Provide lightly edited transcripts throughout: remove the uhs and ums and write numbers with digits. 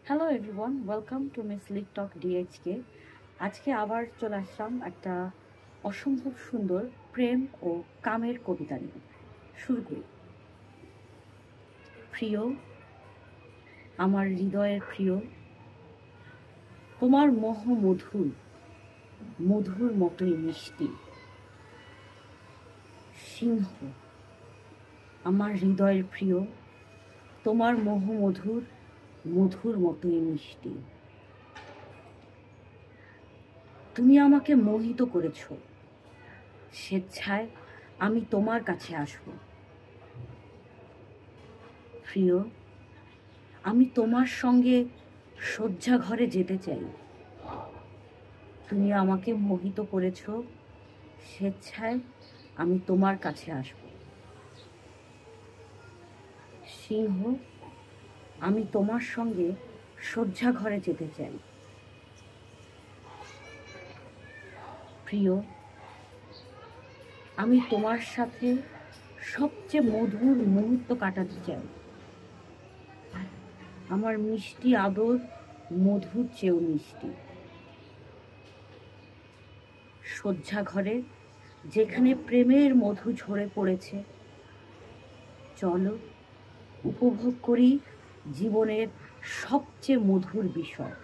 Hello everyone, welcome to মিস লিক talk DHK. আজকে আবার চলে আসলাম একটা অসম্ভব সুন্দর প্রেম ও কামের কবিতা নিয়ে। শুরু করি। প্রিয়, আমার হৃদয়ের প্রিয়, তোমার মোহ মধুর, মধুর মতোই মিষ্টি। সিংহ, আমার হৃদয়ের প্রিয়, তোমার মোহ মধুর, মধুর মতোই মিষ্টি। তুমি আমাকে মোহিত করেছ, স্বেচ্ছায় আমি তোমার কাছে আসব। প্রিয়, আমি তোমার সঙ্গে শয্যা ঘরে যেতে চাই। তুমি আমাকে মোহিত করেছ, স্বেচ্ছায় আমি তোমার কাছে আসব। সিংহ, আমি তোমার সঙ্গে শয্যা ঘরে যেতে চাই। প্রিয়, আমি তোমার সাথে সবচেয়ে মধুর মুহূর্ত কাটাতে চাই। আমার মিষ্টি আদর মধুর চেয়েও মিষ্টি। শয্যা ঘরে যেখানে প্রেমের মধু ঝরে পড়েছে, চলো উপভোগ করি জীবনের সবচেয়ে মধুর বিষয়।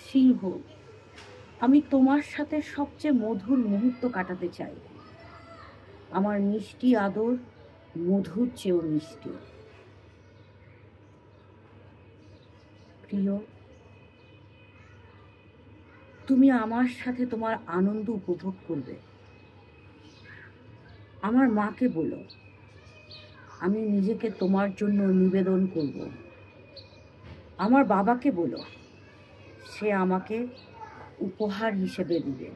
সিংহ, আমি তোমার সাথে সবচেয়ে মধুর মুহূর্ত কাটাতে চাই। আমার মিষ্টি আদর মধুর চেয়েও মিষ্টি। প্রিয়, তুমি আমার সাথে তোমার আনন্দ উপভোগ করবে। আমার মাকে বলো, আমি নিজেকে তোমার জন্য নিবেদন করব। আমার বাবাকে বলো, সে আমাকে উপহার হিসেবে দিবে।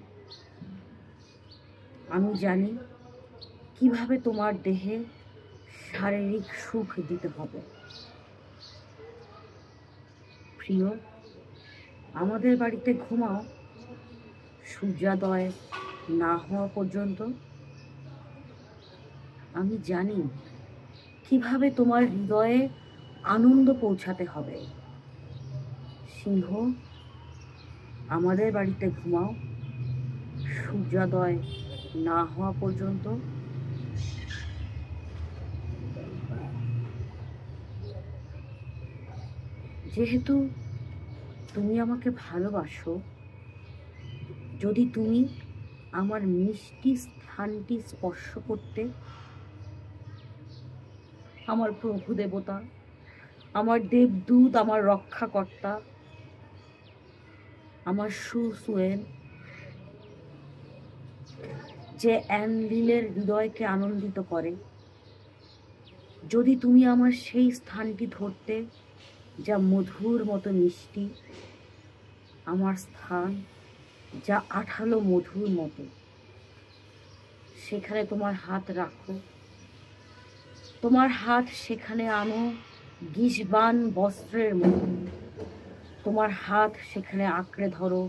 আমি জানি কিভাবে তোমার দেহে শারীরিক সুখ দিতে হবে। প্রিয়, আমাদের বাড়িতে ঘুমাও সূর্যোদয় না হওয়া পর্যন্ত। আমি জানি কিভাবে তোমার হৃদয়ে আনন্দ পৌঁছাতে হবে। সিংহ, আমাদের বাড়িতে ঘুমাও সূর্যোদয় না হওয়া পর্যন্ত। যেহেতু তুমি আমাকে ভালোবাসো, যদি তুমি আমার মিষ্টি স্থানটি স্পর্শ করতে, আমার প্রভু দেবতা, আমার দেবদূত, আমার রক্ষাকর্তা, আমার সুসুয়েন, যে অ্যানলিলের হৃদয়কে আনন্দিত করে, যদি তুমি আমার সেই স্থানটি ধরতে যা মধুর মতো মিষ্টি, আমার স্থান যা আঠালো মধুর মতো, সেখানে তোমার হাত রাখো। তোমার হাত সেখানে আনো গিজবান বস্ত্রের মতো। তোমার হাত সেখানে আঁকড়ে ধরো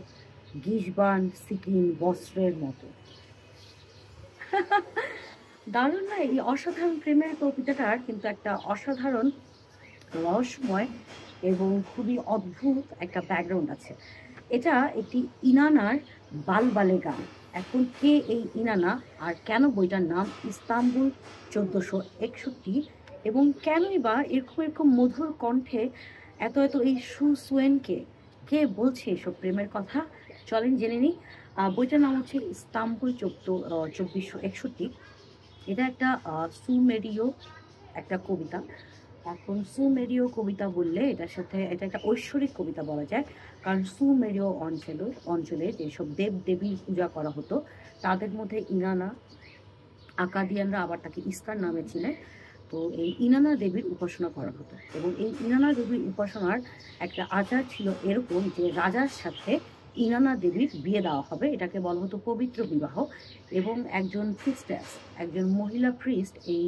গিজবান সিকিন বস্ত্রের মতো। দারুণ না? এই অসাধারণ প্রেমের কবিতাটার কিন্তু একটা অসাধারণ রসময় এবং খুবই অদ্ভুত একটা ব্যাকগ্রাউন্ড আছে। এটা একটি ইনানার বালবালে গান। এখন কে এই ইনানা, আর কেন বইটার নাম ইস্তাম্বুল 1461, এবং কেনই বা এরকম এরকম মধুর কণ্ঠে এত এত এই সুসুয়েনকে কে বলছে এসব প্রেমের কথা, চলেন জেনে নিই। বইটার নাম হচ্ছে ইস্তাম্বুল 1461। এটা একটা সুমেরীয় একটা কবিতা। এখন সুমেরীয় কবিতা বললে এটার সাথে এটা একটা ঐশ্বরিক কবিতা বলা যায়, কারণ সুমেরীয় অঞ্চলে যেসব দেব দেবীর পূজা করা হতো তাদের মধ্যে ইনানা, আকাদিয়ানরা আবার তাকে ইস্কার নামে চিনে। তো এই ইনানা দেবীর উপাসনা করা হতো, এবং এই ইনানা দেবীর উপাসনার একটা আচার ছিল এরকম যে রাজার সাথে ইনানা দেবীর বিয়ে দেওয়া হবে, এটাকে বলা হতো পবিত্র বিবাহ। এবং একজন প্রিস্টেস, একজন মহিলা প্রিস্ট এই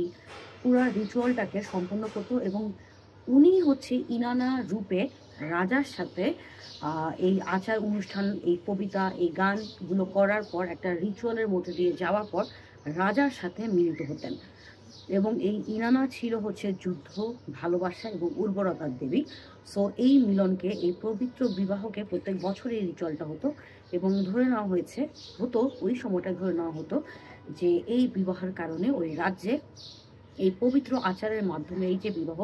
পুরা রিচুয়ালটাকে সম্পন্ন করতো, এবং উনি হচ্ছে ইনানা রূপে রাজার সাথে এই আচার অনুষ্ঠান, এই কবিতা, এই গানগুলো করার পর একটা রিচুয়ালের মধ্যে দিয়ে যাওয়ার পর রাজার সাথে মিলিত হতেন। এবং এই ইনানা ছিল হচ্ছে যুদ্ধ, ভালোবাসা এবং উর্বরতার দেবী। সো এই মিলনকে, এই পবিত্র বিবাহকে প্রত্যেক বছর এই রিচুয়ালটা হতো এবং ধরে নেওয়া হতো ওই সময়টা ধরে নেওয়া হতো যে এই বিবাহের কারণে ওই রাজ্যে এই পবিত্র আচারের মাধ্যমে এই যে বিবাহ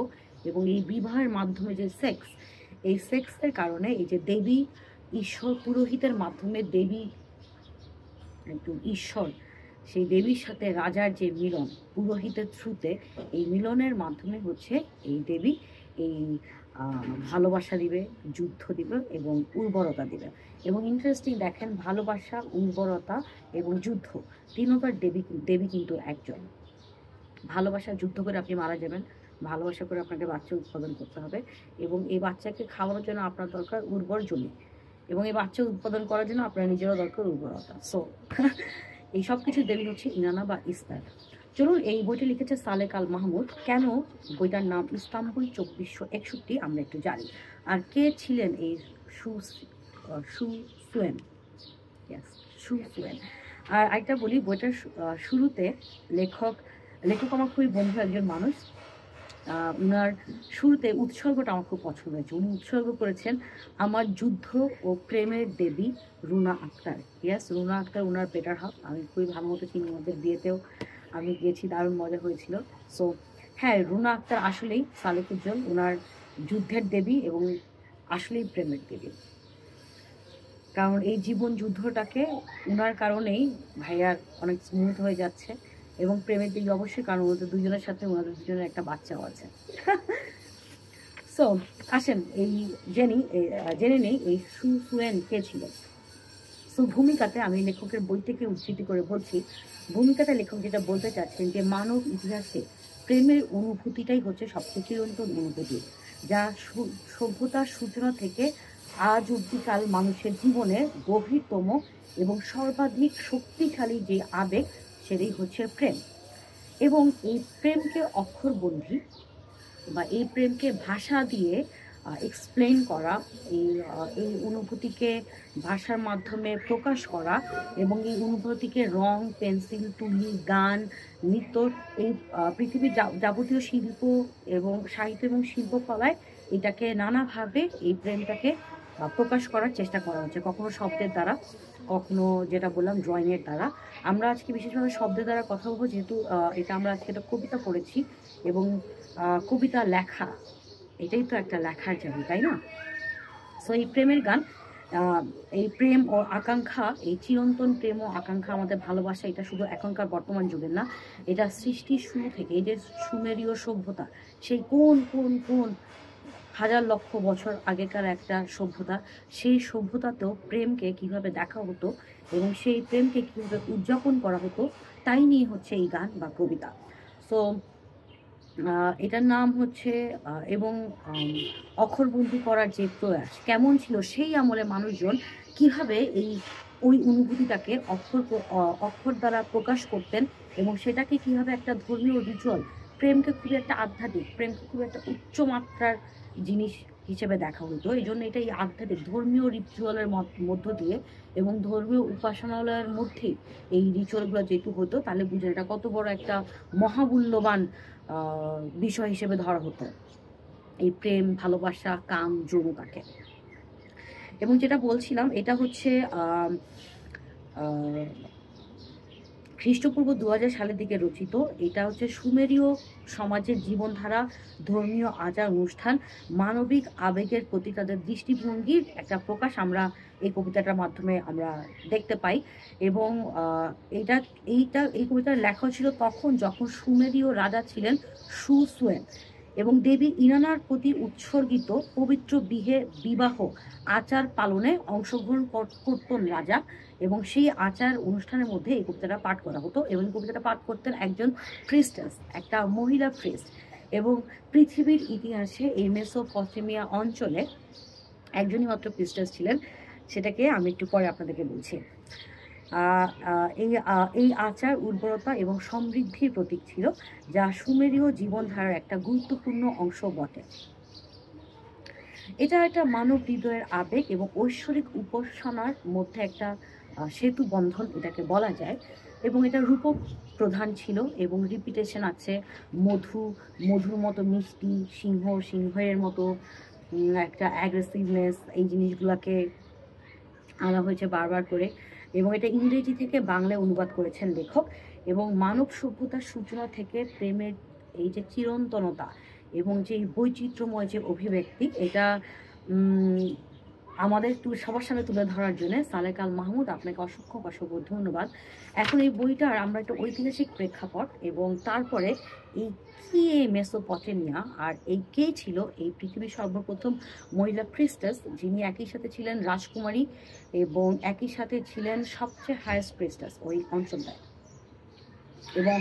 এবং এই বিবাহের মাধ্যমে যে সেক্স, এই সেক্সের কারণে এই যে দেবী ঈশ্বর পুরোহিতের মাধ্যমে দেবী একদম ঈশ্বর, সেই দেবীর সাথে রাজার যে মিলন পুরোহিতের থ্রুতে, এই মিলনের মাধ্যমে হচ্ছে এই দেবী এই ভালোবাসা দিবে, যুদ্ধ দিবে এবং উর্বরতা দিবে। এবং ইন্টারেস্টিং দেখেন, ভালোবাসা, উর্বরতা এবং যুদ্ধ তিনবার দেবী কিন্তু একজন। ভালোবাসা, যুদ্ধ করে আপনি মারা যাবেন, ভালোবাসা করে আপনাকে বাচ্চা উৎপাদন করতে হবে এবং এই বাচ্চাকে খাওয়ানোর জন্য আপনার দরকার উর্বর জমি এবং এই বাচ্চা উৎপাদন করার জন্য আপনার নিজেরও দরকার উর্বরতা। সো এই সব কিছু দেবী হচ্ছে ইনানা বা ইস্তার। চলুন, এই বইটি লিখেছে সালেক আল মাহমুদ। কেন বইটার নাম ইস্তাম্বুল 2461 আমরা একটু জানি। আর কে ছিলেন এই সু সুয়েন? আর একটা বলি, বইটার শুরুতে লেখক আমার খুবই বন্ধু একজন মানুষ, উনার শুরুতে উৎসর্গটা আমার খুব পছন্দ হয়েছে। উনি উৎসর্গ করেছেন আমার যুদ্ধ ও প্রেমের দেবী রুনা আক্তার। ইয়েস, রুনা আক্তার ওনার বেটার হাফ। আমি খুবই ভালো মতো চিনি, ওদের বিয়েতেও আমি গিয়েছি, দারুণ মজা হয়েছিল। সো হ্যাঁ, রুনা আক্তার আসলেই সালেকুজ্জ্বল, ওনার যুদ্ধের দেবী এবং আসলেই প্রেমের দেবী। কারণ এই জীবন যুদ্ধটাকে ওনার কারণেই ভাইয়ার অনেক স্মুথ হয়ে যাচ্ছে এবং প্রেমের দিকে অবশ্যই, কারণ ওদের দুজনের সাথে ওনাদের দুজনের একটা বাচ্চাও আছে। সো আসেন এই জেনে নেই এই সুয়েন কে ছিল। সো ভূমিকাতে আমি লেখকের বই থেকে উদ্ধৃতি করে বলছি, ভূমিকাতে লেখক যেটা বলতে চাচ্ছেন যে মানব ইতিহাসে প্রেমের অনুভূতিটাই হচ্ছে সবচেয়ে চিরন্তন অনুভূতি, যা সভ্যতার সূচনা থেকে আজ অব্দিকাল মানুষের জীবনে গভীরতম এবং সর্বাধিক শক্তিশালী যে আবেগ, সেটাই হচ্ছে প্রেম। এবং এই প্রেমকে অক্ষরবন্দি বা এই প্রেমকে ভাষা দিয়ে এক্সপ্লেন করা, এই অনুভূতিকে ভাষার মাধ্যমে প্রকাশ করা এবং এই অনুভূতিকে রং, পেন্সিল, তুলি, গান, নৃত্য, এই পৃথিবীর যাবতীয় শিল্প এবং সাহিত্য এবং শিল্পকলায় এটাকে নানাভাবে এই প্রেমটাকে প্রকাশ করার চেষ্টা করা হচ্ছে, কখনো শব্দের দ্বারা, কখনো যেটা বললাম ড্রয়িংয়ের দ্বারা। আমরা আজকে বিশেষভাবে শব্দের দ্বারা কথা বলবো, যেহেতু এটা আমরা আজকে একটা কবিতা পড়েছি এবং কবিতা লেখা এটাই তো একটা লেখার জানি, তাই না? সো এই প্রেমের গান, এই প্রেম ও আকাঙ্ক্ষা, এই চিরন্তন প্রেম ও আকাঙ্ক্ষা, আমাদের ভালোবাসা, এটা শুধু এখনকার বর্তমান যুগের না, এটা সৃষ্টির শুরু থেকে এই যে সুমেরীয় সভ্যতা, সেই কোন কোন কোন হাজার লক্ষ বছর আগেকার একটা সভ্যতা, সেই সভ্যতাতেও প্রেমকে কিভাবে দেখা হতো এবং সেই প্রেমকে কীভাবে উদযাপন করা হতো, তাই নিয়ে হচ্ছে এই গান বা কবিতা। সো এটার নাম হচ্ছে এবং অক্ষরবন্দি করার যে প্রয়াস কেমন ছিল সেই আমলে মানুষজন কিভাবে ওই অনুভূতিটাকে অক্ষর দ্বারা প্রকাশ করতেন এবং সেটাকে কিভাবে একটা ধর্মীয় রিচুয়াল, প্রেমকে খুবই একটা আধ্যাত্মিক, প্রেমকে খুবই একটা উচ্চমাত্রার জিনিস হিসেবে দেখা হতো। এই জন্য এটা এই আধ্যাত্মিক ধর্মীয় রিচুয়ালের মধ্য দিয়ে এবং ধর্মীয় উপাসনালয়ের মধ্যেই এই রিচুয়ালগুলো যেহেতু হতো, তাহলে বুঝে এটা কত বড় একটা মহামূল্যবান বিষয় হিসেবে ধরা হতো এই প্রেম, ভালোবাসা, কাম, যৌনতাকে। এবং যেটা বলছিলাম, এটা হচ্ছে খ্রিস্টপূর্ব 2000 সালের দিকে রচিত। এটা হচ্ছে সুমেরীয় সমাজের জীবনধারা, ধর্মীয় আচার অনুষ্ঠান, মানবিক আবেগের প্রতি তাদের দৃষ্টিভঙ্গির একটা প্রকাশ আমরা এই কবিতাটার মাধ্যমে আমরা দেখতে পাই। এবং এই কবিতার লেখা ছিল তখন যখন সুমেরীয় রাজা ছিলেন সুয়েন এবং দেবী ইনানার প্রতি উৎসর্গিত পবিত্র বিবাহ আচার পালনে অংশগ্রহণ করতেন রাজা, এবং সেই আচার অনুষ্ঠানের মধ্যে এই কবিতাটা পাঠ করা হতো এবং কবিতাটা পাঠ করতেন একজন প্রিস্টেস, একটা মহিলা প্রিস্ট। এবং পৃথিবীর ইতিহাসে এই মেসোপটেমিয়া অঞ্চলে একজনই মাত্র প্রিস্টেস ছিলেন, সেটাকে আমি একটু পরে আপনাদেরকে বলছি। এই আচার উর্বরতা এবং সমৃদ্ধির প্রতীক ছিল, যা সুমেরীয় জীবনধারার একটা গুরুত্বপূর্ণ অংশ বটে। এটা একটা মানব হৃদয়ের আবেগ এবং ঐশ্বরিক উপাসনার মধ্যে একটা সেতু বন্ধন এটাকে বলা যায়। এবং এটা রূপক প্রধান ছিল এবং রিপিটেশন আছে। মধুর মতো মিষ্টি, সিংহের মতো একটা অ্যাগ্রেসিভনেস, এই জিনিসগুলোকে আনা হয়েছে বারবার করে। এবং এটা ইংরেজি থেকে বাংলায় অনুবাদ করেছেন লেখক। এবং মানব সভ্যতার সূচনা থেকে প্রেমের এই যে চিরন্তনতা এবং যে বৈচিত্র্যময় যে অভিব্যক্তি, এটা আমাদের সবার সামনে তুলে ধরার জন্য সালেক আল মাহমুদ, আপনাকে অসংখ্য ধন্যবাদ। এখন এই বইটার আমরা একটা ঐতিহাসিক প্রেক্ষাপট এবং তারপরে এই কি মেসোপটেমিয়া আর এই কে ছিল এই পৃথিবীর সর্বপ্রথম মহিলা প্রিস্টেস, যিনি একই সাথে ছিলেন রাজকুমারী এবং একই সাথে ছিলেন সবচেয়ে হায়েস্ট প্রিস্টেস ওই অঞ্চলটায় এবং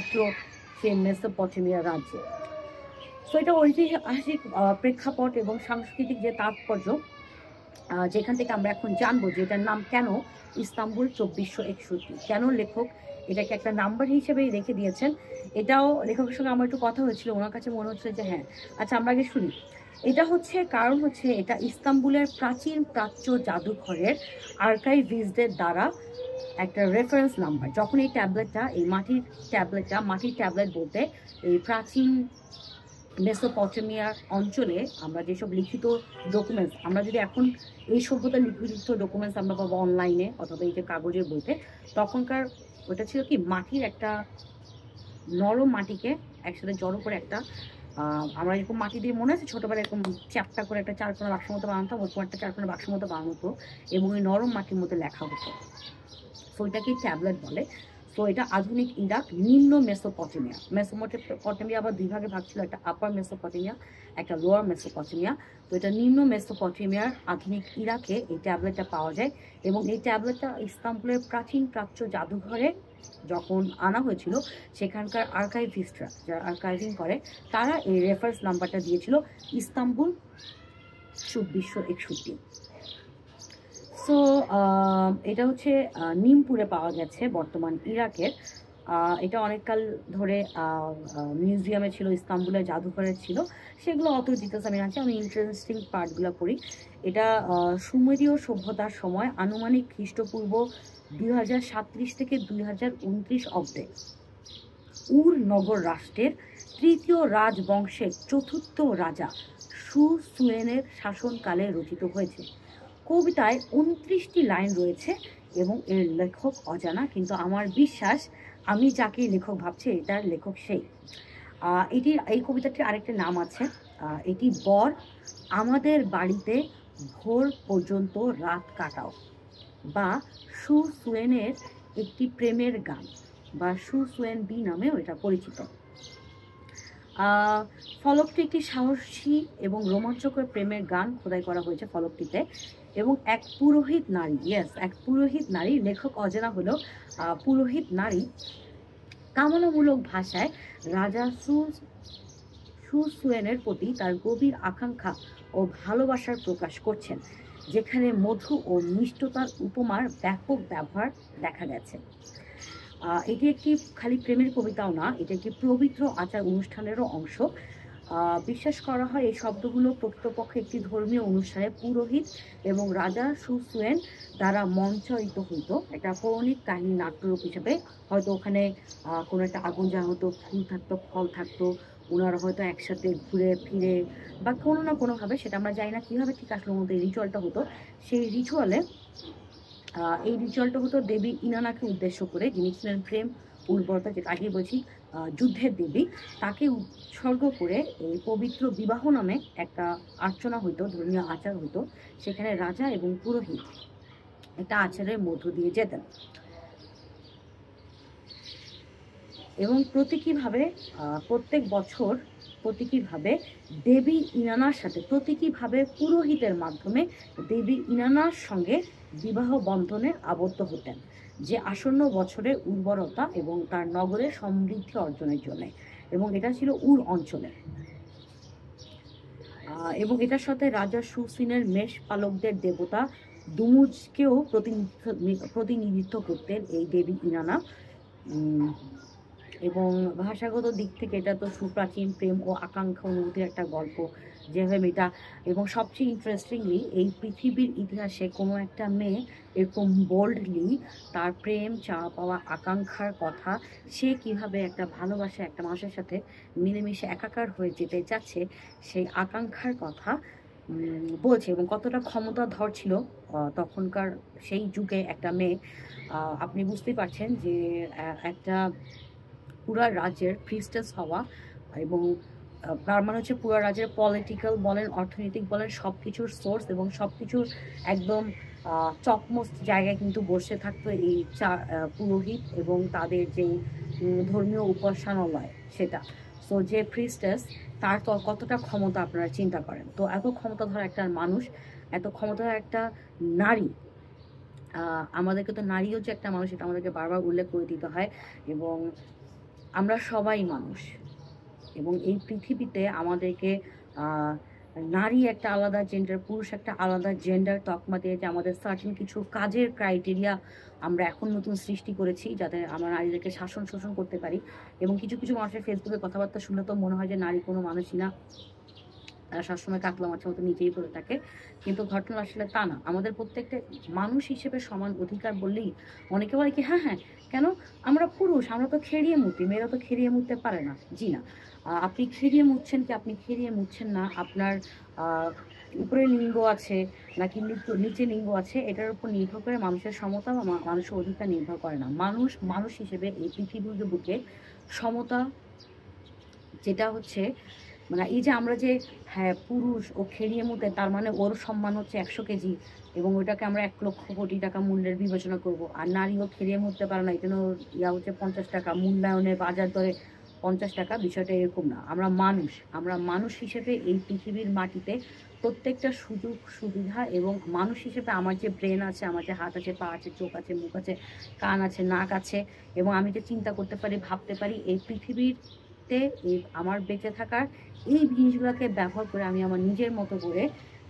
সে মেসোপটেমিয়া রাজ্যে। তো এটা ঐতিহাসিক প্রেক্ষাপট এবং সাংস্কৃতিক যে তাৎপর্য, যেখান থেকে আমরা এখন জানবো যে এটার নাম কেন ইস্তাম্বুল 2461, কেন লেখক এটাকে একটা নাম্বার হিসেবেই রেখে দিয়েছেন। এটাও লেখকের সঙ্গে আমার একটু কথা হয়েছিল, ওনার কাছে মনে হচ্ছে যে হ্যাঁ আচ্ছা আমরা আগে শুনি। এটা হচ্ছে কারণ হচ্ছে এটা ইস্তাম্বুলের প্রাচ্য জাদুঘরের আর্কাইভিস্টদের দ্বারা একটা রেফারেন্স নাম্বার। যখন এই ট্যাবলেটটা, এই মাটির ট্যাবলেট বলতে এই প্রাচীন মেসোপটেমিয়ার অঞ্চলে আমরা যেসব লিখিত ডকুমেন্টস, আমরা যদি এখন এই সভ্যতার লিখিত ডকুমেন্টস আমরা পাবো অনলাইনে অথবা এই যে কাগজের বইতে, তখনকার ওটা ছিল কি মাটির একটা নরম মাটিকে একসাথে জড়ো করে একটা আমরা এরকম মাটি দিয়ে মনে আছে ছোটোবেলায় এরকম চ্যাপটা করে একটা চারকোনা বাক্সের মতো বানাতাম, ওরকম একটা চারকোনা বাক্সের মতো বানানো হতো এবং ওই নরম মাটির মধ্যে লেখা হতো। সো এটাকে ট্যাবলেট বলে। সো এটা আধুনিক ইরাক, নিম্ন মেসোপটেমিয়া আবার দুই ভাগে ভাগ ছিল, একটা আপার মেসোপটেমিয়া, একটা লোয়ার মেসোপটেমিয়া। তো এটা নিম্ন মেসোপটেমিয়ার আধুনিক ইরাকে এই ট্যাবলেটটা পাওয়া যায় এবং এই ট্যাবলেটটা ইস্তাম্বুলের প্রাচ্য জাদুঘরে যখন আনা হয়েছিল, সেখানকার আর্কাইভিস্টরা যারা আর্কাইভিং করে তারা এই রেফারেন্স নাম্বারটা দিয়েছিল ইস্তাম্বুল 2461। সো এটা হচ্ছে নিমপুরে পাওয়া গেছে বর্তমান ইরাকের। এটা অনেককাল ধরে মিউজিয়ামে ছিল, ইস্তাম্বুলের জাদুঘরে ছিল, সেগুলো অত ডিটেলস আমি জানছি, আমি ইন্টারেস্টিং পার্টগুলো পড়ি। এটা সুমেরীয় সভ্যতার সময় আনুমানিক খ্রিস্টপূর্ব 2037 থেকে 2029 অব্দে উর নগর রাষ্ট্রের তৃতীয় রাজবংশের চতুর্থ রাজা সুসুয়েনের শাসনকালে রচিত হয়েছে। কবিতায় 29টি লাইন রয়েছে এবং এর লেখক অজানা, কিন্তু আমার বিশ্বাস আমি যাকে লেখক ভাবছি এটার লেখক সেই। এই কবিতাটির আরেকটা নাম আছে, এটি বর আমাদের বাড়িতে ভোর পর্যন্ত রাত কাটাও, বা সুসুয়েনের একটি প্রেমের গান, বা সুসুয়েন বি নামেও এটা পরিচিত। ফলকটি একটি সাহসী এবং রোমাঞ্চকর প্রেমের গান খোদাই করা হয়েছে ফলকটিতে এবং এক পুরোহিত নারী, লেখক অজানা হলেও পুরোহিত নারী কামনামূলক ভাষায় রাজা সুসুয়েনের প্রতি তার গভীর আকাঙ্ক্ষা ও ভালোবাসার প্রকাশ করছেন, যেখানে মধু ও মিষ্টতার উপমার ব্যাপক ব্যবহার দেখা গেছে। এটি একটি খালি প্রেমের কবিতাও না, এটি একটি পবিত্র আচার অনুষ্ঠানেরও অংশ। বিশ্বাস করা হয় এই শব্দগুলো প্রকৃতপক্ষে একটি ধর্মীয় অনুষ্ঠানে পুরোহিত এবং রাজা সুসুয়েন দ্বারা মঞ্চায়িত হইতো, একটা পৌরাণিক কাহিনী নাট্যরূপ হিসেবে। হয়তো ওখানে কোনো একটা আগুন জ্বালা হতো, ফুল থাকতো, ফল থাকতো, ওনারা হয়তো একসাথে ঘুরে ফিরে বা কোনো না কোনোভাবে, সেটা আমরা জানি না কীভাবে ঠিক আসলে মধ্যে এই রিচুয়ালটা হতো। সেই রিচুয়ালটা হতো দেবী ইনানাকে উদ্দেশ্য করে, যিনি ছিলেন প্রেম, উর্বরতা, যেটা আগে বলছি যুদ্ধের দেবী, তাকে উৎসর্গ করে এই পবিত্র বিবাহ নামে একটা আর্চনা হইতো, ধর্মীয় আচার হইতো। সেখানে রাজা এবং পুরোহিত একটা আচারের মধ্য দিয়ে যেতেন এবং প্রত্যেক বছর প্রতীকীভাবে দেবী ইনানার সাথে পুরোহিতের মাধ্যমে দেবী ইনানার সঙ্গে বিবাহ বন্ধনে আবদ্ধ হতেন, যে আসন্ন বছরের উর্বরতা এবং তার নগরের সমৃদ্ধি অর্জনের জন্য। এবং এটা ছিল উর অঞ্চলে। এবং এটার সাথে রাজা সুসিনের মেষ পালকদের দেবতা দুমুজকেও প্রতিনিধিত্ব করতেন এই দেবী ইনানা। এবং ভাষাগত দিক থেকে এটা তো সুপ্রাচীন প্রেম ও আকাঙ্ক্ষা অনুভূতির একটা গল্প, যেভাবে মেয়েটা, এবং সবচেয়ে ইন্টারেস্টিংলি এই পৃথিবীর ইতিহাসে কোনো একটা মেয়ে এরকম বোল্ডলি তার প্রেম চাওয়া পাওয়া আকাঙ্ক্ষার কথা, সে কিভাবে একটা ভালোবাসা একটা মানুষের সাথে মিলেমিশে একাকার হয়ে যেতে চাচ্ছে সেই আকাঙ্ক্ষার কথা বলছে, এবং কতটা ক্ষমতাধর ছিল তখনকার সেই যুগে একটা মেয়ে। আপনি বুঝতেই পারছেন যে একটা পুরা রাজ্যের প্রিস্টেস হওয়া, এবং তার মানে হচ্ছে পুরা রাজ্যের পলিটিক্যাল বলেন অর্থনৈতিক বলেন সব কিছুর সোর্স এবং সব কিছুর একদম টপমোস্ট জায়গায় কিন্তু বসে থাকতো এই পুরোহিত এবং তাদের যে ধর্মীয় উপাসনালয় সেটা। সো যে প্রিস্টেস তার তো কতটা ক্ষমতা আপনারা চিন্তা করেন। তো এত ক্ষমতাধর একটা মানুষ, এত ক্ষমতাধর একটা নারী, আমাদেরকে তো নারীও যে একটা মানুষ এটা আমাদেরকে বারবার উল্লেখ করে দিতে হয়। এবং আমরা সবাই মানুষ, এবং এই পৃথিবীতে আমাদেরকে নারী একটা আলাদা জেন্ডার, পুরুষ একটা আলাদা জেন্ডার তকমা দিয়ে যে আমাদের সার্টেন কিছু কাজের ক্রাইটেরিয়া আমরা এখন নতুন সৃষ্টি করেছি যাতে আমরা নারীদেরকে শাসন শোষণ করতে পারি। এবং কিছু কিছু মানুষের ফেসবুকে কথাবার্তা শুনলে তো মনে হয় যে নারী কোনো মানুষই না, তারা সবসময় কাকলা মাছের মতো নিজেই পড়ে থাকে, কিন্তু ঘটনা আসলে তা না। আমাদের প্রত্যেকটা মানুষ হিসেবে সমান অধিকার বললেই অনেকে বলে কি হ্যাঁ হ্যাঁ কেন আমরা পুরুষ, আমরা তো খেরিয়ে মুতি, মেয়েরা তো খেরিয়ে মুততে পারে না। জি না, আপনি খেরিয়ে মুতছেন কি আপনি খেরিয়ে মুতছেন না, আপনার উপরে লিঙ্গ আছে নাকি নিচে লিঙ্গ আছে এটার উপর নির্ভর করে মানুষের সমতা বা মানুষের অধিকার নির্ভর করে না। মানুষ মানুষ হিসেবে এই পৃথিবীর বুকে সমতা যেটা হচ্ছে, মানে এই যে আমরা যে হ্যাঁ পুরুষ ও খেলিয়ে মুতে তার মানে ওর সম্মান হচ্ছে 100 কেজি এবং ওটাকে আমরা 1 লক্ষ কোটি টাকা মূল্যের বিবেচনা করব, আর নারীও খেলিয়ে মুততে পারে না এই জন্য ইয়া হচ্ছে 50 টাকা মূল্যায়নের বাজার দরে 50 টাকা। বিষয়টা এরকম না। আমরা মানুষ হিসেবে এই পৃথিবীর মাটিতে প্রত্যেকটা সুযোগ সুবিধা, এবং মানুষ হিসেবে আমার যে ব্রেন আছে, আমার যে হাত আছে, পা আছে, চোখ আছে, মুখ আছে, কান আছে, নাক আছে, এবং আমি যে চিন্তা করতে পারি, ভাবতে পারি, এই পৃথিবীর এই আমার বেঁচে থাকার এই জিনিসগুলোকে ব্যবহার করে আমি আমার নিজের মতো করে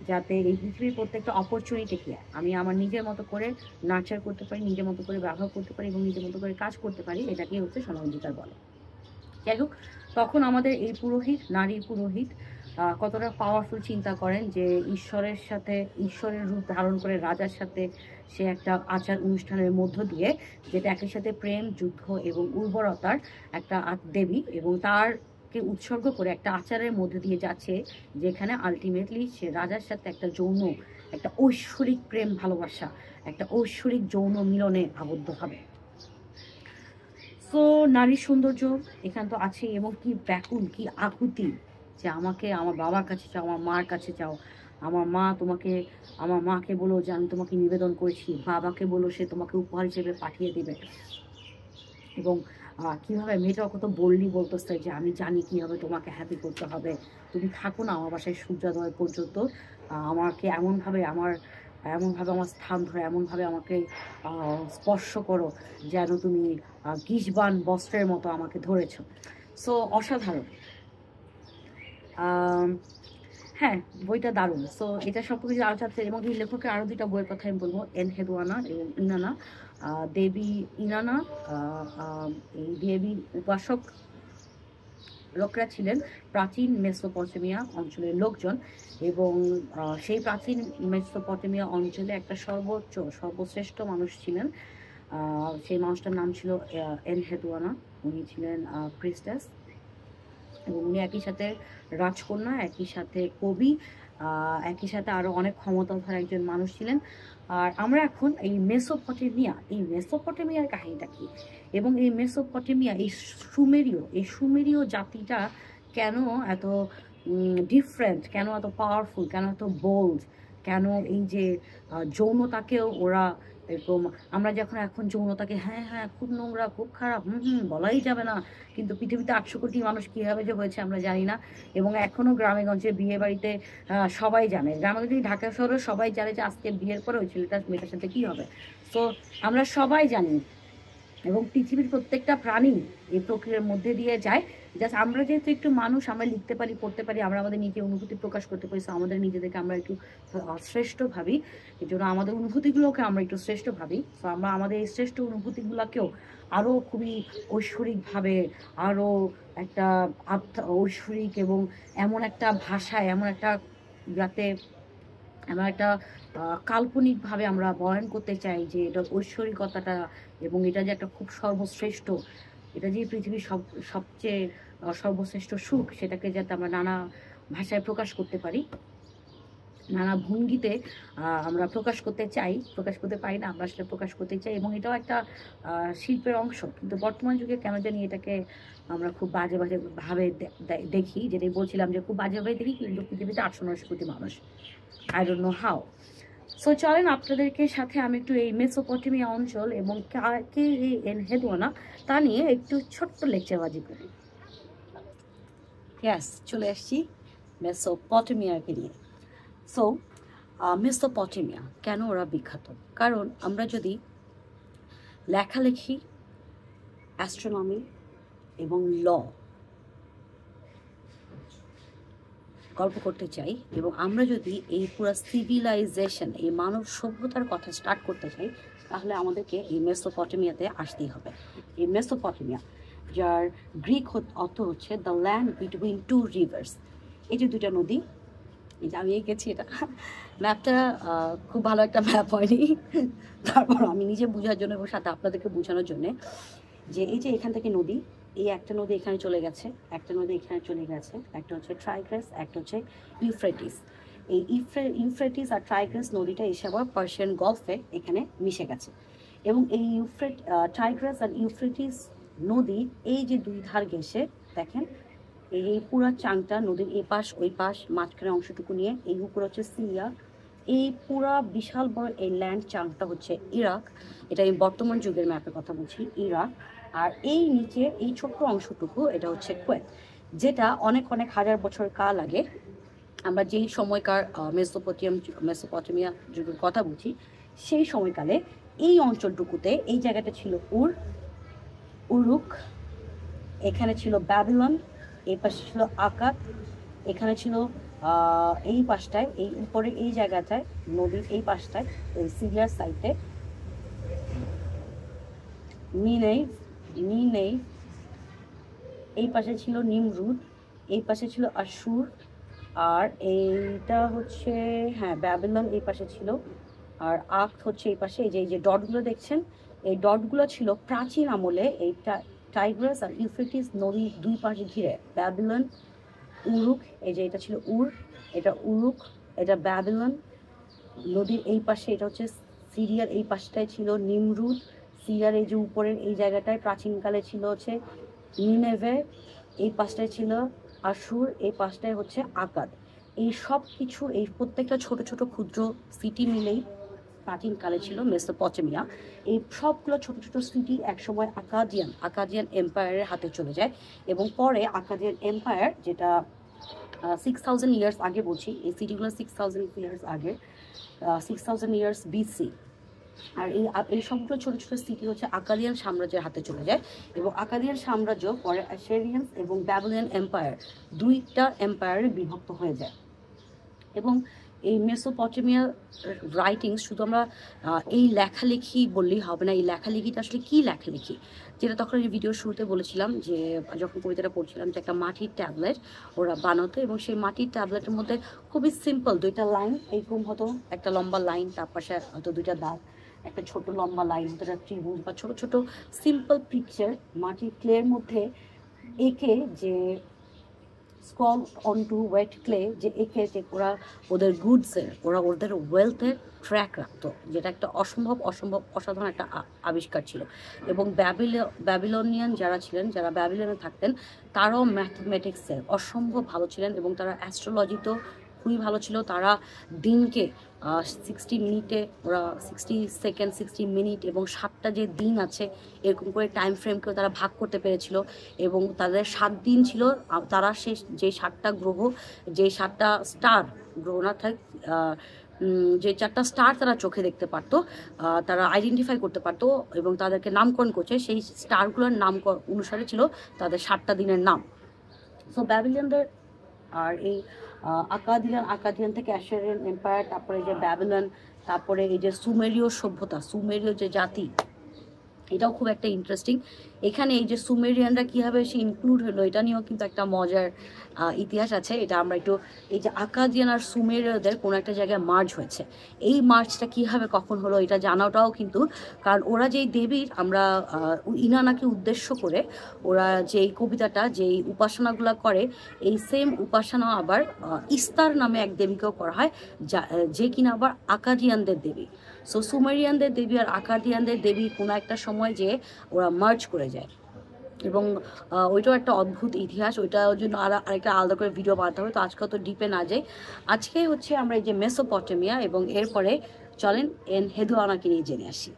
যাতে এই পৃথিবীর প্রত্যেকটা অপরচুনিটিকে আমি আমার নিজের মতো করে নার্চার করতে পারি, নিজের মতো করে ব্যবহার করতে পারি এবং নিজের মতো করে কাজ করতে পারি, এটাকেই হচ্ছে সমানাধিকার বলে। যাই হোক, তখন আমাদের এই পুরোহিত, নারীর পুরোহিত কতটা পাওয়ারফুল চিন্তা করেন যে ঈশ্বরের সাথে, ঈশ্বরের রূপ ধারণ করে রাজার সাথে সে একটা আচার অনুষ্ঠানের মধ্য দিয়ে, যেটা একই সাথে প্রেম, যুদ্ধ এবং উর্বরতার একটা দেবী, এবং তারকে উৎসর্গ করে একটা আচারের মধ্যে দিয়ে যাচ্ছে যেখানে আলটিমেটলি সে রাজার সাথে একটা যৌন, একটা ঐশ্বরিক প্রেম ভালোবাসা, একটা ঐশ্বরিক যৌন মিলনে আবদ্ধ হবে। তো নারীর সৌন্দর্য এখানে তো আছে, এবং কি ব্যাকুল, কি আকুতি যে আমাকে আমার বাবার কাছে চাও, আমার মার কাছে চাও, আমার মা তোমাকে, আমার মাকে বলো যে আমি তোমাকে নিবেদন করেছি, বাবাকে বলো সে তোমাকে উপহার হিসেবে পাঠিয়ে দেবে। এবং কীভাবে মেয়েটাও কত বললি বলতেছে যে আমি জানি কীভাবে তোমাকে হ্যাপি করতে হবে, তুমি থাকো না আমার বাসায় সূর্যোদয় পর্যন্ত, আমাকে এমনভাবে আমার স্থান ধরে এমনভাবে আমাকে স্পর্শ করো যেন তুমি গিজবান বস্ত্রের মতো আমাকে ধরেছ। সো অসাধারণ। হ্যাঁ, বইটা দারুণ। সো এটা সম্পর্কে যে আলোচনা, এবং এই লেখকের আরও 2টা বইয়ের কথা আমি বলবো, এনহেদওয়ানা এবং ইনানা। দেবী ইনানা, এই দেবী উপাসক লোকরা ছিলেন প্রাচীন মেসোপটেমিয়া অঞ্চলের লোকজন, এবং সেই প্রাচীন মেসোপটেমিয়া অঞ্চলে একটা সর্বশ্রেষ্ঠ মানুষ ছিলেন। সেই মানুষটার নাম ছিল এনহেদওয়ানা। উনি ছিলেন প্রিস্টেস, এবং উনি একই সাথে রাজকন্যা, একই সাথে কবি, একই সাথে আরও অনেক ক্ষমতাধর একজন মানুষ ছিলেন। আর আমরা এখন এই মেসোপটেমিয়ার কাহিনীটা কি, এবং এই মেসোপটেমিয়া, এই সুমেরীয় জাতিটা কেন এত ডিফারেন্ট, কেন এত পাওয়ারফুল, কেন এত বোল্ড, কেন এই যে যৌনতাকেও ওরা এরকম, আমরা যখন এখন যৌনতাকে হ্যাঁ হ্যাঁ খুব নোংরা, খুব খারাপ, বলাই যাবে না, কিন্তু পৃথিবীতে 800 কোটি মানুষ কীভাবে যে হয়েছে আমরা জানি না। এবং এখনও গ্রামে গঞ্জে বিয়ে বাড়িতে সবাই জানে, গ্রামে ঢাকা শহরে সবাই জানে যে আজকে বিয়ের পরে ওই ছেলেটার মেয়েটার সাথে কী হবে। তো আমরা সবাই জানি, এবং পৃথিবীর প্রত্যেকটা প্রাণী এই প্রক্রিয়ার মধ্যে দিয়ে যায়। জাস্ট আমরা যেহেতু একটু মানুষ, আমরা লিখতে পারি, পড়তে পারি, আমরা আমাদের নিজের অনুভূতি প্রকাশ করতে পারি, আমাদের নিজেদেরকে আমরা একটু শ্রেষ্ঠ ভাবি, এই জন্য আমাদের অনুভূতিগুলোকে আমরা একটু শ্রেষ্ঠ ভাবি। তো আমরা আমাদের এই শ্রেষ্ঠ অনুভূতিগুলোকেও আরও খুবই ঐশ্বরিকভাবে, আরও একটা ঐশ্বরিক এবং এমন একটা ভাষায়, এমন একটা যাতে এমন একটা কাল্পনিকভাবে আমরা বয়ান করতে চাই যে এটা ঐশ্বরিকতাটা, এবং এটা যে একটা খুব সর্বশ্রেষ্ঠ, এটা যে পৃথিবীর সবচেয়ে সর্বশ্রেষ্ঠ সুখ, সেটাকে যাতে আমরা নানা ভাষায় প্রকাশ করতে পারি, নানা ভঙ্গিতে আমরা প্রকাশ করতে চাই, প্রকাশ করতে পারি না, আমরা আসলে প্রকাশ করতে চাই। এবং এটাও একটা শিল্পের অংশ, কিন্তু বর্তমান যুগে কেন জানি এটাকে আমরা খুব বাজে বাজে ভাবে দেখি, যেটাই বলছিলাম যে খুব বাজেভাবে দেখি, কিন্তু পৃথিবীতে 800-900 কোটি মানুষ, I don't know how. So চলেন আপনাদেরকে সাথে আমি একটু এই মেসোপটেমিয়া অঞ্চল এবং কে এন হেদওয়ানা তা নিয়ে একটু ছোট্ট লেকচারবাজি করি। ইয়াস, চলে আসছি মেসোপটেমিয়াকে নিয়ে। সো মেসোপটেমিয়া কেন ওরা বিখ্যাত? কারণ আমরা যদি লেখালেখি, অ্যাস্ট্রোনমি এবং ল গল্প করতে চাই, এবং আমরা যদি এই পুরো সিভিলাইজেশন, এই মানব সভ্যতার কথা স্টার্ট করতে চাই, তাহলে আমাদেরকে এই মেসোপটেমিয়াতে আসতেই হবে। এই মেসোপটেমিয়া, যার গ্রিক অর্থ হচ্ছে the land between two rivers. এই যে দুইটা নদী, এই যে আমি এঁকেছি, এটা ম্যাপটা খুব ভালো একটা ম্যাপ হয়নি, তারপর আমি নিজে বোঝার জন্য এবং সাথে আপনাদেরকে বোঝানোর জন্যে, যে এই যে এখান থেকে নদী, এই একটা নদী এখানে চলে গেছে, একটা নদী এখানে চলে গেছে, একটা হচ্ছে ট্রাইগ্রাস, একটা হচ্ছে ইউফ্রেটিস। এই ইউফ্রেটিস আর ট্রাইগ্রাস নদীটা এসে আবার পার্সিয়ান গলফে এখানে মিশে গেছে। এবং এই ট্রাইগ্রাস আর ইউফ্রেটিস নদীর এই যে দুই ধার ঘেঁষে দেখেন, এই পুরা চাংটা নদীর এই পাশ ওই পাশ মাঝখানে অংশটুকু নিয়ে এই উপরে হচ্ছে সিরিয়া, এই পুরা বিশাল বড় এই ল্যান্ড চাংটা হচ্ছে ইরাক। এটা আমি বর্তমান যুগের ম্যাপের কথা বলছি, ইরাক। আর এই নিচে এই ছোট্ট অংশটুকু এটা হচ্ছে কুয়েত, যেটা অনেক অনেক হাজার বছর কাল আগে, আমরা যেই সময়কার মেসোপটেমিয়া যুগের কথা বলছি, সেই সময়কালে এই অঞ্চলটুকুতে এই জায়গাটা ছিল উরুক, এখানে ছিল ব্যাবিলন, এই পাশে ছিল আকাদ, এখানে ছিল এই পাশটায়, এই উপরে এই জায়গাটায় নদীর এই পাশটায়, এই সিরিয়ার সাইডে নিনেভ, এই পাশে ছিল নিমরুদ, এই পাশে ছিল আশুর, আর এইটা হচ্ছে হ্যাঁ ব্যাবিলন এই পাশে ছিল, আর আখ হচ্ছে এই পাশে। এই যে ডটগুলো দেখছেন, এই ডটগুলো ছিল প্রাচীন আমলে এই টাইগ্রাস আর ইউফ্রেটিস নদীর দুই পাশে ঘিরে ব্যাবিলন, উরুক, এই যে এটা ছিল এটা উরুক, এটা ব্যাবিলন। নদীর এই পাশে এটা হচ্ছে সিরিয়ার এই পাশটায় ছিল নিমরুদ, সিরিয়ার এই যে উপরের এই জায়গাটায় প্রাচীনকালে ছিল হচ্ছে নিনেভে, এই পাশটায় ছিল আশুর, এই পাশটায় হচ্ছে আকাদ। এই সব কিছু, এই প্রত্যেকটা ছোট ছোট ক্ষুদ্র সিটি মিলেই প্রাচীনকালে ছিল মেসোপটেমিয়া। এই সবগুলো ছোট ছোট সিটি একসময় আকাদিয়ান এম্পায়ারের হাতে চলে যায়, এবং পরে আকাদিয়ান এম্পায়ার, যেটা 6000 ইয়ার্স আগে বলছি, এই সিটিগুলো 6000 ইয়ার্স আগে, 6000 ইয়ার্স বিসি। আর এই সবগুলো ছোট ছোট সিটি হচ্ছে আকাদিয়ান সাম্রাজ্যের হাতে চলে যায়, এবং আকাদিয়ান সাম্রাজ্য পরে অ্যাসিরিয়ান এবং ব্যাবিলনিয়ান এম্পায়ার, দুইটা এম্পায়ারে বিভক্ত হয়ে যায়। এবং এই মেসোপটেমিয়া রাইটিংস শুধু আমরা এই লেখালেখি বললেই হবে না। এই লেখালেখিটা আসলে কী লেখালেখি, যেটা তখন এই ভিডিওর শুরুতে বলেছিলাম, যে যখন কবিতাটা পড়ছিলাম, যে একটা মাটির ট্যাবলেট ওরা বানাতো, এবং সেই মাটির ট্যাবলেটের মধ্যে খুবই সিম্পল দুইটা লাইন, এইরকম হতো, একটা লম্বা লাইন, তার পাশে হয়তো দুইটা দাগ, একটা ছোট লম্বা লাইন হতো, একটা ত্রিভুজ বা ছোট ছোট সিম্পল পিকচার মাটির ক্লের মধ্যে এঁকে, যে scroll on to wet clay, যে এঁকে যে ওরা ওদের গুডসের, ওদের ওয়েলথের ট্র্যাক রাখতো, যেটা একটা অসাধারণ একটা আবিষ্কার ছিল। এবং ব্যাবিলনিয়ান যারা ছিলেন, যারা ব্যাবিলনে থাকতেন, তারাও ম্যাথমেটিক্সের অসম্ভব ভালো ছিলেন, এবং তারা অ্যাস্ট্রোলজিতেও খুবই ভালো ছিল। তারা দিনকে 60 মিনিটে, ওরা 60 সেকেন্ড 60 মিনিট এবং 7টা যে দিন আছে, এরকম করে টাইম ফ্রেমকেও তারা ভাগ করতে পেরেছিল। এবং তাদের 7 দিন ছিল, তারা যে 7টা গ্রহ, যে 7টা স্টার, গ্রহ না থাক, যে 4টা স্টার তারা চোখে দেখতে পারতো, তারা আইডেন্টিফাই করতে পারতো, এবং তাদেরকে নামকরণ করছে, সেই স্টারগুলোর নাম অনুসারে ছিল তাদের 7টা দিনের নাম। সো ব্যাবিলিয়ানদের, আর এই আকাদিয়ান থেকে অ্যাসিরিয়ান এম্পায়ার, তারপরে যে ব্যাবিলন, তারপরে এই যে সুমেরীয় সভ্যতা, সুমেরীয় যে জাতি, এটাও খুব একটা ইন্টারেস্টিং। এখানে এই যে সুমেরিয়ানরা কীভাবে সে ইনক্লুড হলো এটা নিয়েও কিন্তু একটা মজার ইতিহাস আছে। এটা আমরা একটু, এই যে আকাদিয়ান আর সুমেরীয়দের কোনো একটা জায়গায় মার্জ হয়েছে, এই মার্জটা কীভাবে কখন হলো এটা জানাটাও কিন্তু, কারণ ওরা যেই দেবীর, আমরা ইনানাকে উদ্দেশ্য করে ওরা যেই কবিতাটা, যেই উপাসনাগুলো করে, এই সেম উপাসনা আবার ইস্তার নামে এক দেবীকেও করা হয়, যে কিনা আবার আকাদিয়ানদের দেবী। সো সুমেরিয়ানদের দেবী আর আকাদিয়ানদের দেবী কোনো একটা সময় যে ওরা মার্জ করে যায়, এবং ওইটাও একটা অদ্ভুত ইতিহাস। ওইটার জন্য আরেকটা আলাদা করে ভিডিও বানাতে হবে, তো আজকে তো ডিপে না যাই। আজকে হচ্ছে আমরা এই যে মেসোপটেমিয়া, এবং এরপরে চলেন এনহেদুয়ানাকে নিয়ে জেনে আসি।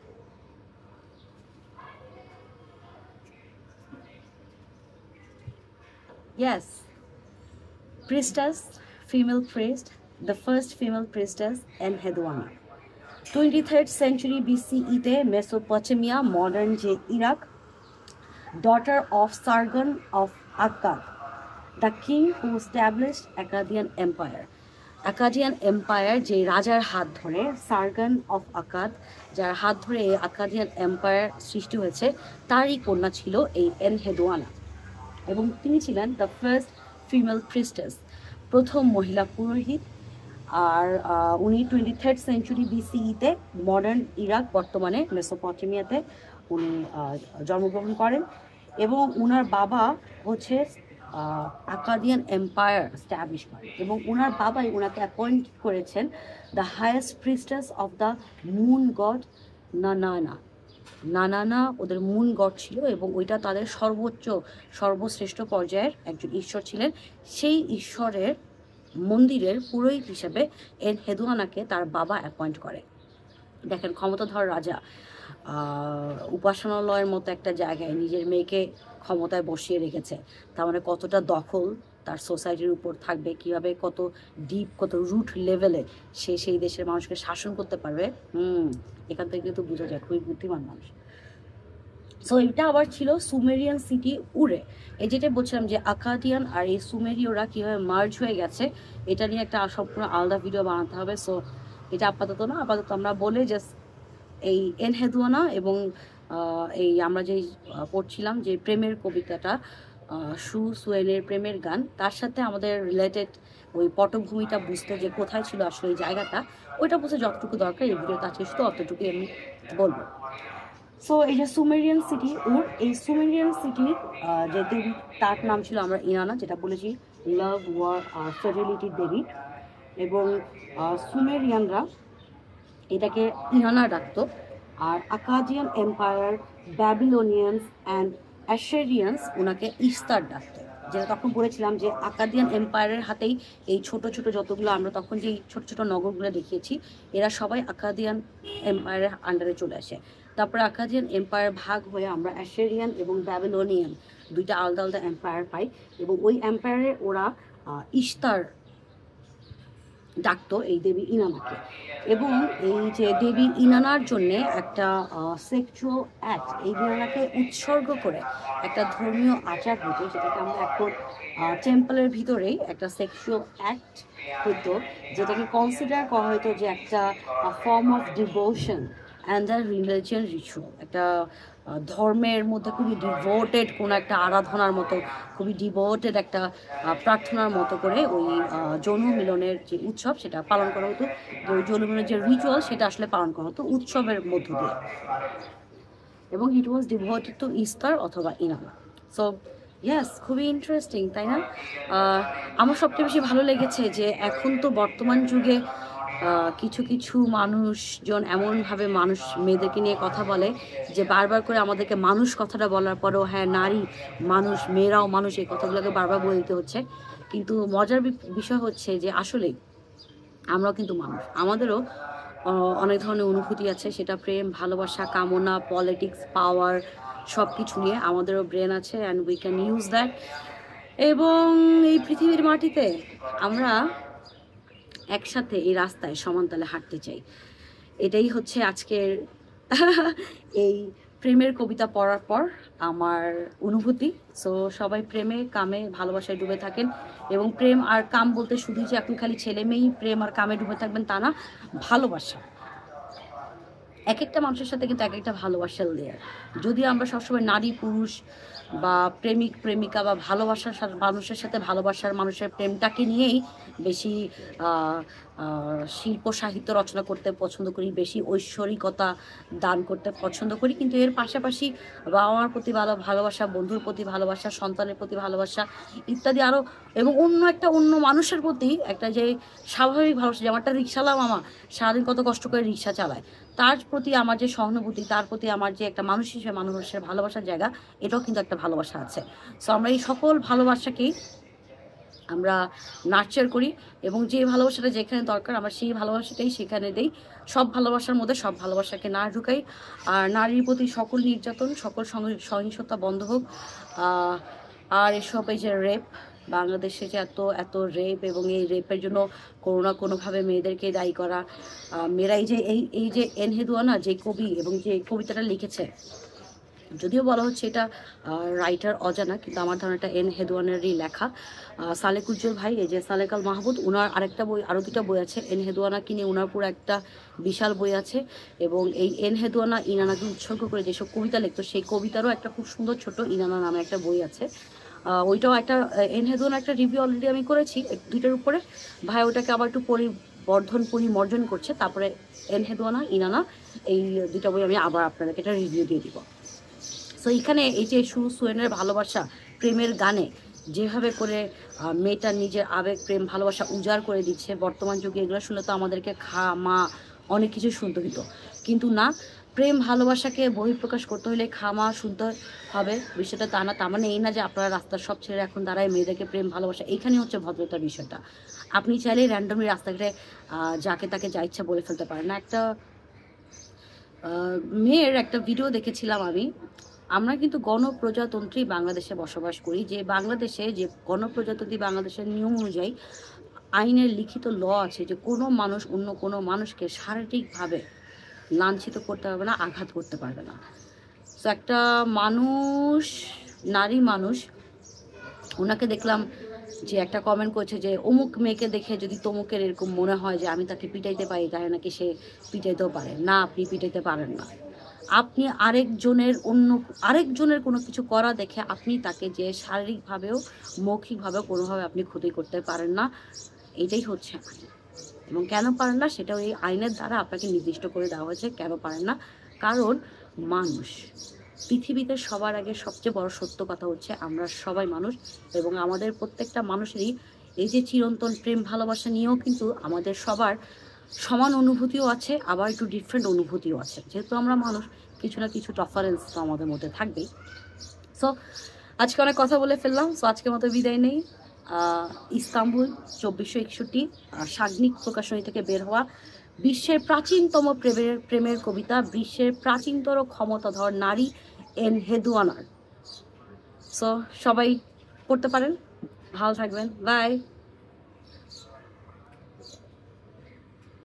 Yes, priestess, female priest, the first female priestess Enheduanna. 23rd century BCE-তে মেসোপটেমিয়া, মডার্ন যে Iraq, daughter of Sargon of Akkad, the king who established Akkadian Empire. Akkadian Empire যে রাজার হাত ধরে, সার্গন অফ আকাদ, যার হাত ধরে এই আকাদিয়ান এম্পায়ার সৃষ্টি হয়েছে, তারই কন্যা ছিল এই এনহেদুয়ানা, এবং তিনি ছিলেন দ্য ফার্স্ট ফিমেল প্রিস্টেস, প্রথম মহিলা পুরোহিত। আর উনি 23rd সেঞ্চুরি BCE-তে মডার্ন ইরাক, বর্তমানে মেসোপটেমিয়াতে উনি জন্মগ্রহণ করেন, এবং উনার বাবা হচ্ছে আকাদিয়ান এম্পায়ার স্ট্যাবলিশ করেন, এবং উনার বাবাই ওনাকে অ্যাপয়েন্ট করেছেন the highest priestess of the moon god Nanna. Nanna ওদের মুন গড ছিল, এবং ওইটা তাদের সর্বশ্রেষ্ঠ পর্যায়ের একজন ঈশ্বর ছিলেন। সেই ঈশ্বরের মন্দিরের পুরোহিত হিসেবে এনহেদুয়ানাকে তার বাবা অ্যাপয়েন্ট করে। দেখেন, ক্ষমতাধর রাজা উপাসনালয়ের মতো একটা জায়গায় নিজের মেয়েকে ক্ষমতায় বসিয়ে রেখেছে, তার মানে কতটা দখল তার সোসাইটির উপর থাকবে, কীভাবে কত ডিপ, কত রুট লেভেলে সে সেই দেশের মানুষকে শাসন করতে পারবে। এখান থেকে কিন্তু বোঝা যায় খুবই বুদ্ধিমান মানুষ। সো এটা আবার ছিল সুমেরিয়ান সিটি উরে। এই যেটা বলছিলাম যে আকাদিয়ান আর এই সুমেরীয়রা কীভাবে মার্জ হয়ে গেছে, এটা নিয়ে একটা সম্পূর্ণ আলাদা ভিডিও বানাতে হবে। সো এটা আপাতত না, আপাতত আমরা বলে জাস্ট এই এনহেদুয়ানা এবং এই আমরা যেই পড়ছিলাম যে প্রেমের কবিতাটা, সু সুয়েনের প্রেমের গান, তার সাথে আমাদের রিলেটেড ওই পটভূমিটা বুঝতে, যে কোথায় ছিল আসলে এই জায়গাটা, ওইটা বুঝতে যতটুকু দরকার এই ভিডিওতে আজকে শুধু অতটুকুই আমি বলবো। সো এই যে সুমেরিয়ান সিটি উর, এই সুমেরিয়ান সিটির যে দেবী, তার নাম ছিল আমরা ইনানা, যেটা বলেছি লাভ, ওয়ার আর ফেরিলিটির দেবী, এবং সুমেরিয়ানরা এটাকে ইনানা ডাকতো। আর আকাদিয়ান এম্পায়ার, ব্যাবিলোনিয়ান্স অ্যান্ড অ্যাশেরিয়ান্স ওনাকে ইস্তার ডাকতো। যেটা তখন বলেছিলাম যে আকাদিয়ান এম্পায়ারের হাতেই এই ছোট ছোট যতগুলো আমরা তখন যেই ছোট ছোট নগরগুলো দেখিয়েছি, এরা সবাই আকাদিয়ান এম্পায়ারের আন্ডারে চলে আসে। তারপরে আকাদিয়ান এম্পায়ার ভাগ হয়ে আমরা অ্যাশেরিয়ান এবং ব্যাবিলোনিয়ান দুইটা আলাদা আলাদা এম্পায়ার পাই, এবং ওই এম্পায়ারে ওরা ইস্তার ডাকতো এই দেবী ইনানাকে। এবং এই যে দেবী ইনানার জন্যে একটা সেক্সুয়াল অ্যাক্ট, এই ইনানাকে উৎসর্গ করে একটা ধর্মীয় আচার হতো, যেটাকে আমরা এখন টেম্পলের ভিতরেই একটা সেক্সুয়াল অ্যাক্ট হতো, যেটাকে কনসিডার করা হতো যে একটা form of devotion and the religion ritual, একটা ধর্মের মধ্যে খুবই ডিভোটেড কোনো একটা আরাধনার মতো, খুবই ডিভোটেড একটা প্রার্থনার মতো করে ওই যৌন মিলনের যে উৎসব সেটা পালন করা হতো, যে ওই যৌন মিলনের যে রিচুয়াল সেটা আসলে পালন করা হতো উৎসবের মধ্য দিয়ে, এবং ইট ওয়াজ ডিভোটেড টু ইস্তার অথবা ইনানা। সো ইয়েস, খুবই ইন্টারেস্টিং, তাই না? আমার সবচেয়ে বেশি ভালো লেগেছে যে এখন তো বর্তমান যুগে কিছু কিছু মানুষজন এমনভাবে মানুষ মেয়েদেরকে নিয়ে কথা বলে যে বারবার করে আমাদেরকে মানুষ কথাটা বলার পরেও, হ্যাঁ নারী মানুষ, মেয়েরাও মানুষ, এই কথাগুলোকে বারবার বলে দিতে হচ্ছে। কিন্তু মজার বিষয় হচ্ছে যে আসলেই আমরাও কিন্তু মানুষ, আমাদেরও অনেক ধরনের অনুভূতি আছে, সেটা প্রেম, ভালোবাসা, কামনা, পলিটিক্স, পাওয়ার, সব কিছু নিয়ে আমাদেরও ব্রেন আছে, and we can use that. এবং এই পৃথিবীর মাটিতে আমরা একসাথে এই রাস্তায় সমানতালে হাঁটতে চাই, এটাই হচ্ছে আজকের এই প্রেমের কবিতা পড়ার পর আমার অনুভূতি। সো সবাই প্রেমে, কামে, ভালোবাসায় ডুবে থাকেন, এবং প্রেম আর কাম বলতে শুধু যে এখন খালি ছেলে মেয়েই প্রেম আর কামে ডুবে থাকবেন তা না, ভালোবাসা, এক একটা মানুষের সাথে কিন্তু এক একটা ভালোবাসার লেয়ার। যদিও আমরা সবসময় নারী পুরুষ বা প্রেমিক প্রেমিকা বা ভালোবাসার মানুষের সাথে ভালোবাসার মানুষের প্রেমটাকে নিয়েই বেশি শিল্প সাহিত্য রচনা করতে পছন্দ করি, বেশি ঐশ্বরিকতা দান করতে পছন্দ করি, কিন্তু এর পাশাপাশি বাবা মার প্রতি ভালোবাসা, বন্ধুর প্রতি ভালোবাসা, সন্তানের প্রতি ভালোবাসা ইত্যাদি আরও, এবং অন্য মানুষের প্রতি একটা যে স্বাভাবিক ভালোবাসা, যেমন একটা রিক্সাওয়ালা মামা সারাদিন কত কষ্ট করে রিক্সা চালায়, তার প্রতি আমার যে সহানুভূতি, তার প্রতি আমার যে একটা মানুষ হিসেবে মানুষের ভালোবাসার জায়গা, এটাও কিন্তু একটা ভালোবাসা আছে। সো আমরা এই সকল ভালোবাসাকেই আমরা নার্চার করি, এবং যে ভালোবাসাটা যেখানে দরকার আমরা সেই ভালোবাসাটাই সেখানে দেই। সব ভালোবাসার মধ্যে সব ভালোবাসাকে না ঢুকাই। আর নারীর প্রতি সকল নির্যাতন, সকল সহিংসতা বন্ধ হোক। আর এসব এই যে রেপ, বাংলাদেশে যে এত এত রেপ, এবং এই রেপের জন্য কোনো না কোনোভাবে মেয়েদেরকে দায়ী করা, মেয়েরা এই যে এনহেদুয়ানা যে কবি এবং যে কবিতাটা লিখেছে, যদিও বলা হচ্ছে এটা রাইটার অজানা, কিন্তু আমার ধারণা এটা এনহেদুয়ানেরই লেখা। সালেক উজ্জ্বল ভাই, এই যে সালেক আল মাহমুদ, ওনার আরেকটা বই, আরও দুটা বই আছে এনহেদুয়ানাকে নিয়ে, ওনার পুরো একটা বিশাল বই আছে। এবং এই এনহেদুয়ানা ইনানাকে উৎসর্গ করে যেসব কবিতা লিখতো, সেই কবিতারও একটা খুব সুন্দর ছোট ইনানা নামে একটা বই আছে। ওইটাও একটা এনহেদুয়ানা একটা রিভিউ অলরেডি আমি করেছি দুইটার উপরে। ভাই ওটাকে আবার একটু পরিমার্জন করছে, তারপরে এনহেদুয়ানা ইনানা এই দুটা বই আমি আবার আপনাদেরকে একটা রিভিউ দিয়ে দিব। সো এখানে এই যে সুয়েনের ভালোবাসা প্রেমের গানে যেভাবে করে মেয়েটা নিজের আবেগ প্রেম ভালোবাসা উজাড় করে দিচ্ছে, বর্তমান যুগে এগুলো শুনলে তো আমাদেরকে মা অনেক কিছু শুনতে হতো, কিন্তু না, প্রেম ভালোবাসাকে বহিঃপ্রকাশ করতে হলে মা শুনতে হবে। বিষয়টা তা না, তার মানে এই না যে আপনারা রাস্তার সব ছেড়ে এখন দাঁড়ায় মেয়েদেরকে প্রেম ভালোবাসা, এইখানেই হচ্ছে ভদ্রতার বিষয়টা। আপনি চাইলেই র্যান্ডমলি রাস্তাঘাটে যাকে তাকে যা ইচ্ছা বলে ফেলতে পারেন না। একটা মেয়ের একটা ভিডিও দেখেছিলাম আমি। আমরা কিন্তু গণপ্রজাতন্ত্রী বাংলাদেশে বসবাস করি, যে বাংলাদেশে যে গণপ্রজাতন্ত্রী বাংলাদেশের নিয়ম অনুযায়ী আইনের লিখিত ল আছে যে কোনো মানুষ অন্য কোনো মানুষকে শারীরিকভাবে লাঞ্ছিত করতে পারবে না, আঘাত করতে পারবে না। তো একটা মানুষ, নারী মানুষ, ওনাকে দেখলাম যে একটা কমেন্ট করছে যে অমুক মেয়েকে দেখে যদি তমুকের এরকম মনে হয় যে আমি তাকে পিটাইতে পারি, তাহলে নাকি সে পিটাইতেও পারে না। আপনি পিটাইতে পারেন না। আপনি আরেকজনের কোনো কিছু করা দেখে আপনি তাকে যে শারীরিকভাবেও মৌখিকভাবেও কোনোভাবে আপনি ক্ষতি করতে পারেন না। এটাই হচ্ছে আইন। এবং কেন পারেন না সেটাও এই আইনের দ্বারা আপনাকে নির্দিষ্ট করে দেওয়া হয়েছে। কেন পারেন না? কারণ মানুষ, পৃথিবীতে সবার আগে সবচেয়ে বড় সত্য কথা হচ্ছে আমরা সবাই মানুষ, এবং আমাদের প্রত্যেকটা মানুষেরই এই যে চিরন্তন প্রেম ভালোবাসা নিয়েও কিন্তু আমাদের সবার সমান অনুভূতিও আছে, আবার একটু ডিফারেন্ট অনুভূতিও আছে। যেহেতু আমরা মানুষ, কিছু না কিছু ডিফারেন্স তো আমাদের মধ্যে থাকবেই। সো আজকে অনেক কথা বলে ফেললাম। সো আজকের মতো বিদায় নেই। ইস্তাম্বুল 2461 সাগ্নিক প্রকাশনী থেকে বের হওয়া বিশ্বের প্রাচীনতম প্রেমের কবিতা, বিশ্বের প্রাচীনতর ক্ষমতাধর নারী এনহেদুয়ানার। সো সবাই পড়তে পারেন। ভালো থাকবেন। বাই।